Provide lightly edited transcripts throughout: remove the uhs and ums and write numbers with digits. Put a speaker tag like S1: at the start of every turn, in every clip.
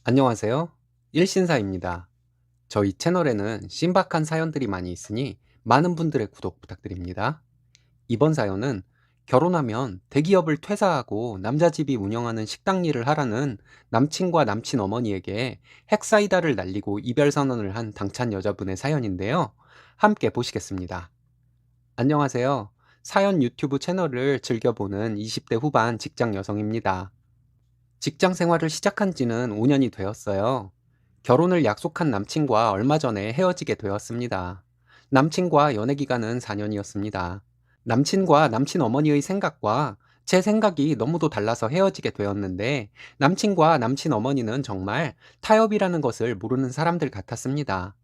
S1: 안녕하세요. 일신사입니다. 저희 채널에는 신박한 사연들이 많이 있으니 많은 분들의 구독 부탁드립니다. 이번 사연은 결혼하면 대기업을 퇴사하고 남자 집이 운영하는 식당 일을 하라는 남친과 남친 어머니에게 핵사이다를 날리고 이별 선언을 한 당찬 여자분의 사연인데요. 함께 보시겠습니다. 안녕하세요. 사연 유튜브 채널을 즐겨보는 20대 후반 직장 여성입니다. 직장 생활을 시작한 지는 5년이 되었어요. 결혼을 약속한 남친과 얼마 전에 헤어지게 되었습니다. 남친과 연애 기간은 4년이었습니다. 남친과 남친 어머니의 생각과 제 생각이 너무도 달라서 헤어지게 되었는데, 남친과 남친 어머니는 정말 타협이라는 것을 모르는 사람들 같았습니다.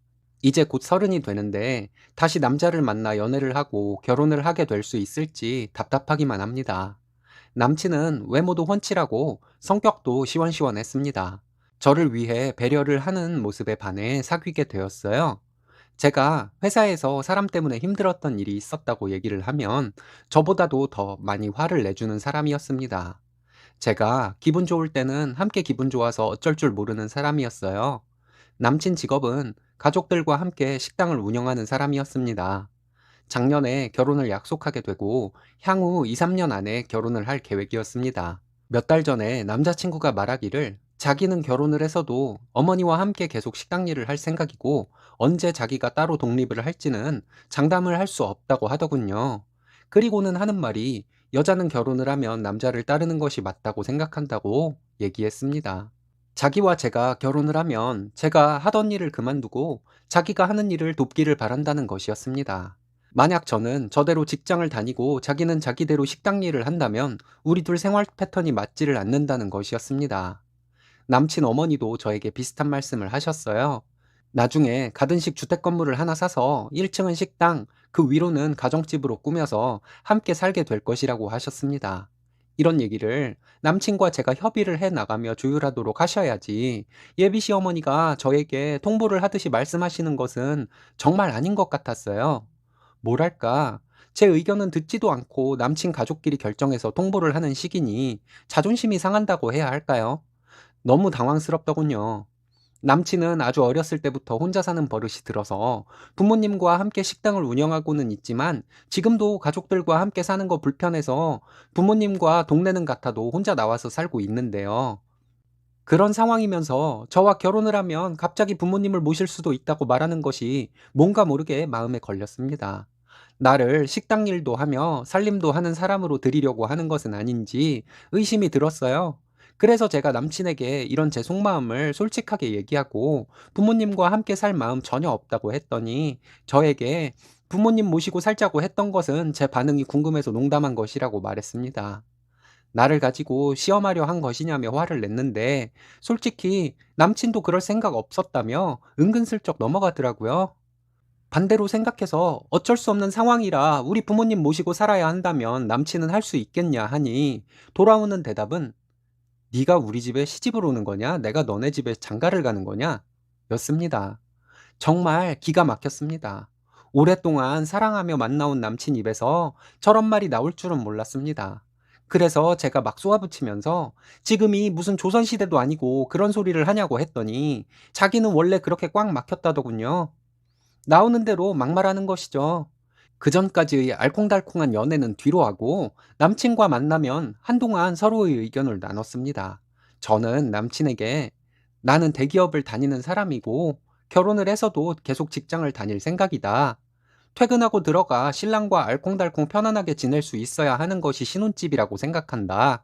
S1: 이제 곧 30이 되는데 다시 남자를 만나 연애를 하고 결혼을 하게 될 수 있을지 답답하기만 합니다. 남친은 외모도 훤칠하고 성격도 시원시원했습니다. 저를 위해 배려를 하는 모습에 반해 사귀게 되었어요. 제가 회사에서 사람 때문에 힘들었던 일이 있었다고 얘기를 하면 저보다도 더 많이 화를 내주는 사람이었습니다. 제가 기분 좋을 때는 함께 기분 좋아서 어쩔 줄 모르는 사람이었어요. 남친 직업은 가족들과 함께 식당을 운영하는 사람이었습니다. 작년에 결혼을 약속하게 되고 향후 2, 3년 안에 결혼을 할 계획이었습니다. 몇 달 전에 남자친구가 말하기를 자기는 결혼을 해서도 어머니와 함께 계속 식당 일을 할 생각이고 언제 자기가 따로 독립을 할지는 장담을 할 수 없다고 하더군요. 그리고는 하는 말이 여자는 결혼을 하면 남자를 따르는 것이 맞다고 생각한다고 얘기했습니다. 자기와 제가 결혼을 하면 제가 하던 일을 그만두고 자기가 하는 일을 돕기를 바란다는 것이었습니다. 만약 저는 저대로 직장을 다니고 자기는 자기대로 식당 일을 한다면 우리 둘 생활 패턴이 맞지를 않는다는 것이었습니다. 남친 어머니도 저에게 비슷한 말씀을 하셨어요. 나중에 가든식 주택 건물을 하나 사서 1층은 식당, 그 위로는 가정집으로 꾸며서 함께 살게 될 것이라고 하셨습니다. 이런 얘기를 남친과 제가 협의를 해 나가며 조율하도록 하셔야지, 예비 시어머니가 저에게 통보를 하듯이 말씀하시는 것은 정말 아닌 것 같았어요. 뭐랄까, 제 의견은 듣지도 않고 남친 가족끼리 결정해서 통보를 하는 시기니 자존심이 상한다고 해야 할까요? 너무 당황스럽더군요. 남친은 아주 어렸을 때부터 혼자 사는 버릇이 들어서 부모님과 함께 식당을 운영하고는 있지만 지금도 가족들과 함께 사는 거 불편해서 부모님과 동네는 같아도 혼자 나와서 살고 있는데요. 그런 상황이면서 저와 결혼을 하면 갑자기 부모님을 모실 수도 있다고 말하는 것이 뭔가 모르게 마음에 걸렸습니다. 나를 식당 일도 하며 살림도 하는 사람으로 들이려고 하는 것은 아닌지 의심이 들었어요. 그래서 제가 남친에게 이런 제 속마음을 솔직하게 얘기하고 부모님과 함께 살 마음 전혀 없다고 했더니 저에게 부모님 모시고 살자고 했던 것은 제 반응이 궁금해서 농담한 것이라고 말했습니다. 나를 가지고 시험하려 한 것이냐며 화를 냈는데 솔직히 남친도 그럴 생각 없었다며 은근슬쩍 넘어가더라고요. 반대로 생각해서 어쩔 수 없는 상황이라 우리 부모님 모시고 살아야 한다면 남친은 할 수 있겠냐 하니 돌아오는 대답은 네가 우리 집에 시집을 오는 거냐? 내가 너네 집에 장가를 가는 거냐? 였습니다. 정말 기가 막혔습니다. 오랫동안 사랑하며 만나온 남친 입에서 저런 말이 나올 줄은 몰랐습니다. 그래서 제가 막 쏘아붙이면서 지금이 무슨 조선시대도 아니고 그런 소리를 하냐고 했더니 자기는 원래 그렇게 꽉 막혔다더군요. 나오는 대로 막말하는 것이죠. 그전까지의 알콩달콩한 연애는 뒤로 하고 남친과 만나면 한동안 서로의 의견을 나눴습니다. 저는 남친에게 나는 대기업을 다니는 사람이고 결혼을 해서도 계속 직장을 다닐 생각이다. 퇴근하고 들어가 신랑과 알콩달콩 편안하게 지낼 수 있어야 하는 것이 신혼집이라고 생각한다.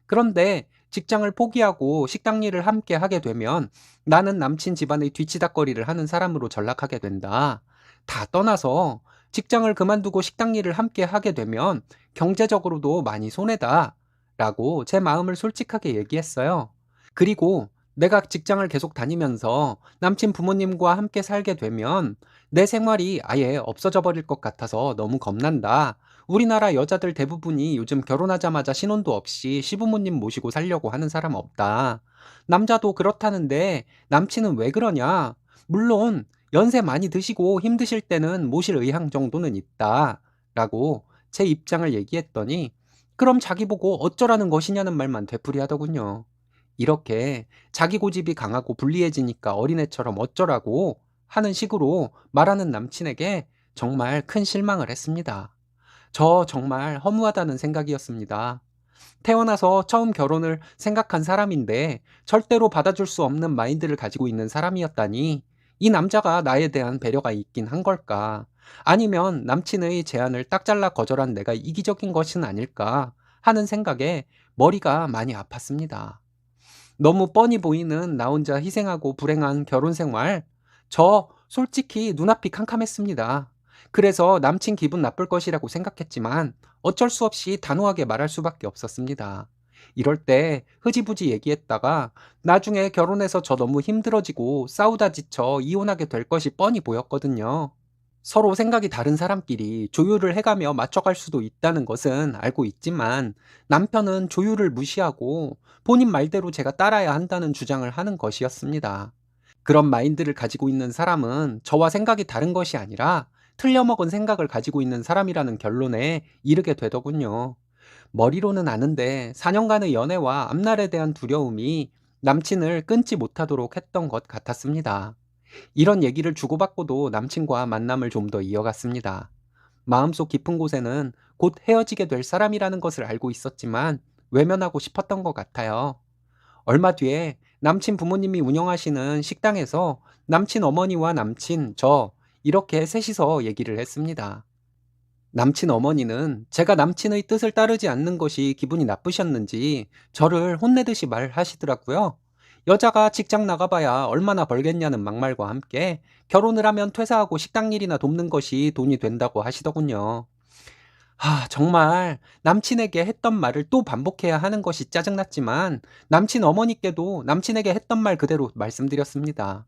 S1: 그런데 직장을 포기하고 식당 일을 함께 하게 되면 나는 남친 집안의 뒤치다꺼리를 하는 사람으로 전락하게 된다. 다 떠나서 직장을 그만두고 식당 일을 함께 하게 되면 경제적으로도 많이 손해다. 라고 제 마음을 솔직하게 얘기했어요. 그리고 내가 직장을 계속 다니면서 남친 부모님과 함께 살게 되면 내 생활이 아예 없어져 버릴 것 같아서 너무 겁난다. 우리나라 여자들 대부분이 요즘 결혼하자마자 신혼도 없이 시부모님 모시고 살려고 하는 사람 없다. 남자도 그렇다는데 남친은 왜 그러냐? 물론 연세 많이 드시고 힘드실 때는 모실 의향 정도는 있다. 라고 제 입장을 얘기했더니 그럼 자기 보고 어쩌라는 것이냐는 말만 되풀이하더군요. 이렇게 자기 고집이 강하고 불리해지니까 어린애처럼 어쩌라고 하는 식으로 말하는 남친에게 정말 큰 실망을 했습니다. 저 정말 허무하다는 생각이었습니다. 태어나서 처음 결혼을 생각한 사람인데 절대로 받아줄 수 없는 마인드를 가지고 있는 사람이었다니 이 남자가 나에 대한 배려가 있긴 한 걸까? 아니면 남친의 제안을 딱 잘라 거절한 내가 이기적인 것은 아닐까 하는 생각에 머리가 많이 아팠습니다. 너무 뻔히 보이는 나 혼자 희생하고 불행한 결혼 생활, 저 솔직히 눈앞이 캄캄했습니다. 그래서 남친 기분 나쁠 것이라고 생각했지만 어쩔 수 없이 단호하게 말할 수밖에 없었습니다. 이럴 때 흐지부지 얘기했다가 나중에 결혼해서 저 너무 힘들어지고 싸우다 지쳐 이혼하게 될 것이 뻔히 보였거든요. 서로 생각이 다른 사람끼리 조율을 해가며 맞춰갈 수도 있다는 것은 알고 있지만 남편은 조율을 무시하고 본인 말대로 제가 따라야 한다는 주장을 하는 것이었습니다. 그런 마인드를 가지고 있는 사람은 저와 생각이 다른 것이 아니라 틀려먹은 생각을 가지고 있는 사람이라는 결론에 이르게 되더군요. 머리로는 아는데 4년간의 연애와 앞날에 대한 두려움이 남친을 끊지 못하도록 했던 것 같았습니다. 이런 얘기를 주고받고도 남친과 만남을 좀 더 이어갔습니다. 마음속 깊은 곳에는 곧 헤어지게 될 사람이라는 것을 알고 있었지만 외면하고 싶었던 것 같아요. 얼마 뒤에 남친 부모님이 운영하시는 식당에서 남친 어머니와 남친, 저, 이렇게 셋이서 얘기를 했습니다. 남친 어머니는 제가 남친의 뜻을 따르지 않는 것이 기분이 나쁘셨는지 저를 혼내듯이 말하시더라고요. 여자가 직장 나가봐야 얼마나 벌겠냐는 막말과 함께 결혼을 하면 퇴사하고 식당 일이나 돕는 것이 돈이 된다고 하시더군요. 정말 남친에게 했던 말을 또 반복해야 하는 것이 짜증났지만 남친 어머니께도 남친에게 했던 말 그대로 말씀드렸습니다.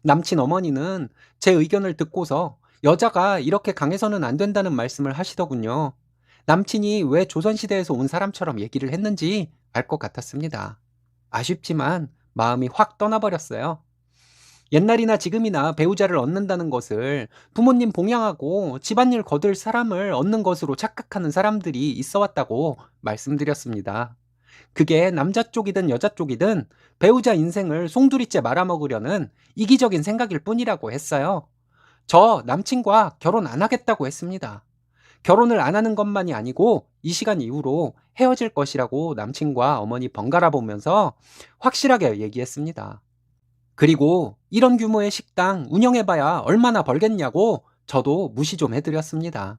S1: 남친 어머니는 제 의견을 듣고서 여자가 이렇게 강해서는 안 된다는 말씀을 하시더군요. 남친이 왜 조선시대에서 온 사람처럼 얘기를 했는지 알 것 같았습니다. 아쉽지만 마음이 확 떠나버렸어요. 옛날이나 지금이나 배우자를 얻는다는 것을 부모님 봉양하고 집안일 거들 사람을 얻는 것으로 착각하는 사람들이 있어 왔다고 말씀드렸습니다. 그게 남자 쪽이든 여자 쪽이든 배우자 인생을 송두리째 말아먹으려는 이기적인 생각일 뿐이라고 했어요. 저 남친과 결혼 안 하겠다고 했습니다. 결혼을 안 하는 것만이 아니고 이 시간 이후로 헤어질 것이라고 남친과 어머니 번갈아 보면서 확실하게 얘기했습니다. 그리고 이런 규모의 식당 운영해봐야 얼마나 벌겠냐고 저도 무시 좀 해드렸습니다.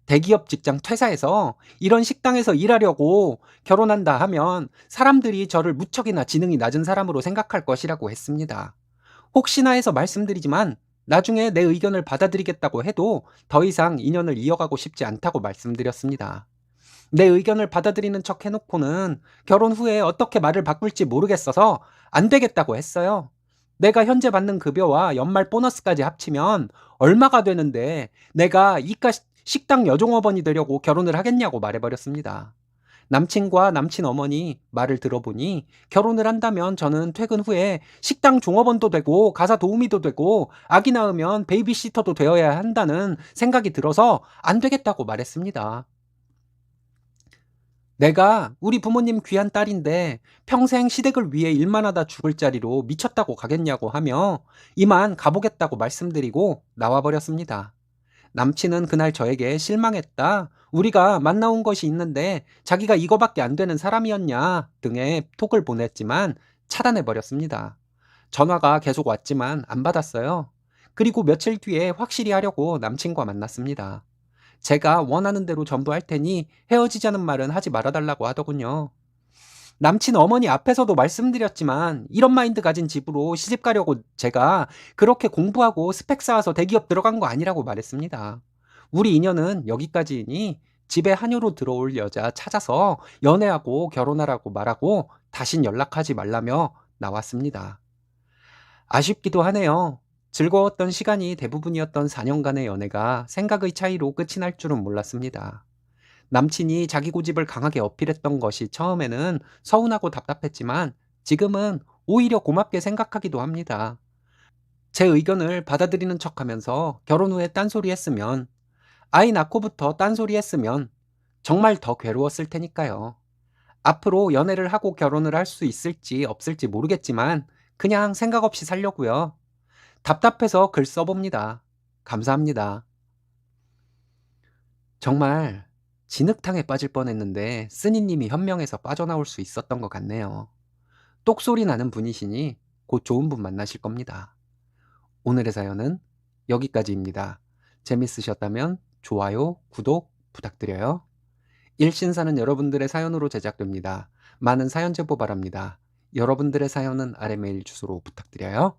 S1: 대기업 직장 퇴사해서 이런 식당에서 일하려고 결혼한다 하면 사람들이 저를 무척이나 지능이 낮은 사람으로 생각할 것이라고 했습니다. 혹시나 해서 말씀드리지만 나중에 내 의견을 받아들이겠다고 해도 더 이상 인연을 이어가고 싶지 않다고 말씀드렸습니다. 내 의견을 받아들이는 척 해놓고는 결혼 후에 어떻게 말을 바꿀지 모르겠어서 안 되겠다고 했어요. 내가 현재 받는 급여와 연말 보너스까지 합치면 얼마가 되는데 내가 이깟 식당 여종업원이 되려고 결혼을 하겠냐고 말해버렸습니다. 남친과 남친 어머니 말을 들어보니 결혼을 한다면 저는 퇴근 후에 식당 종업원도 되고 가사 도우미도 되고 아기 낳으면 베이비시터도 되어야 한다는 생각이 들어서 안 되겠다고 말했습니다. 내가 우리 부모님 귀한 딸인데 평생 시댁을 위해 일만 하다 죽을 자리로 미쳤다고 가겠냐고 하며 이만 가보겠다고 말씀드리고 나와버렸습니다. 남친은 그날 저에게 실망했다. 우리가 만나온 것이 있는데 자기가 이거밖에 안 되는 사람이었냐 등의 톡을 보냈지만 차단해버렸습니다. 전화가 계속 왔지만 안 받았어요. 그리고 며칠 뒤에 확실히 하려고 남친과 만났습니다. 제가 원하는 대로 전부 할 테니 헤어지자는 말은 하지 말아달라고 하더군요. 남친 어머니 앞에서도 말씀드렸지만 이런 마인드 가진 집으로 시집 가려고 제가 그렇게 공부하고 스펙 쌓아서 대기업 들어간 거 아니라고 말했습니다. 우리 인연은 여기까지이니 집에 한여로 들어올 여자 찾아서 연애하고 결혼하라고 말하고 다신 연락하지 말라며 나왔습니다. 아쉽기도 하네요. 즐거웠던 시간이 대부분이었던 4년간의 연애가 생각의 차이로 끝이 날 줄은 몰랐습니다. 남친이 자기 고집을 강하게 어필했던 것이 처음에는 서운하고 답답했지만 지금은 오히려 고맙게 생각하기도 합니다. 제 의견을 받아들이는 척하면서 결혼 후에 딴소리 했으면, 아이 낳고부터 딴소리 했으면 정말 더 괴로웠을 테니까요. 앞으로 연애를 하고 결혼을 할 수 있을지 없을지 모르겠지만 그냥 생각 없이 살려고요. 답답해서 글 써봅니다. 감사합니다. 정말 진흙탕에 빠질 뻔했는데 쓰니님이 현명해서 빠져나올 수 있었던 것 같네요. 똑소리 나는 분이시니 곧 좋은 분 만나실 겁니다. 오늘의 사연은 여기까지입니다. 재밌으셨다면 좋아요, 구독 부탁드려요. 일신사는 여러분들의 사연으로 제작됩니다. 많은 사연 제보 바랍니다. 여러분들의 사연은 아래 메일 주소로 부탁드려요.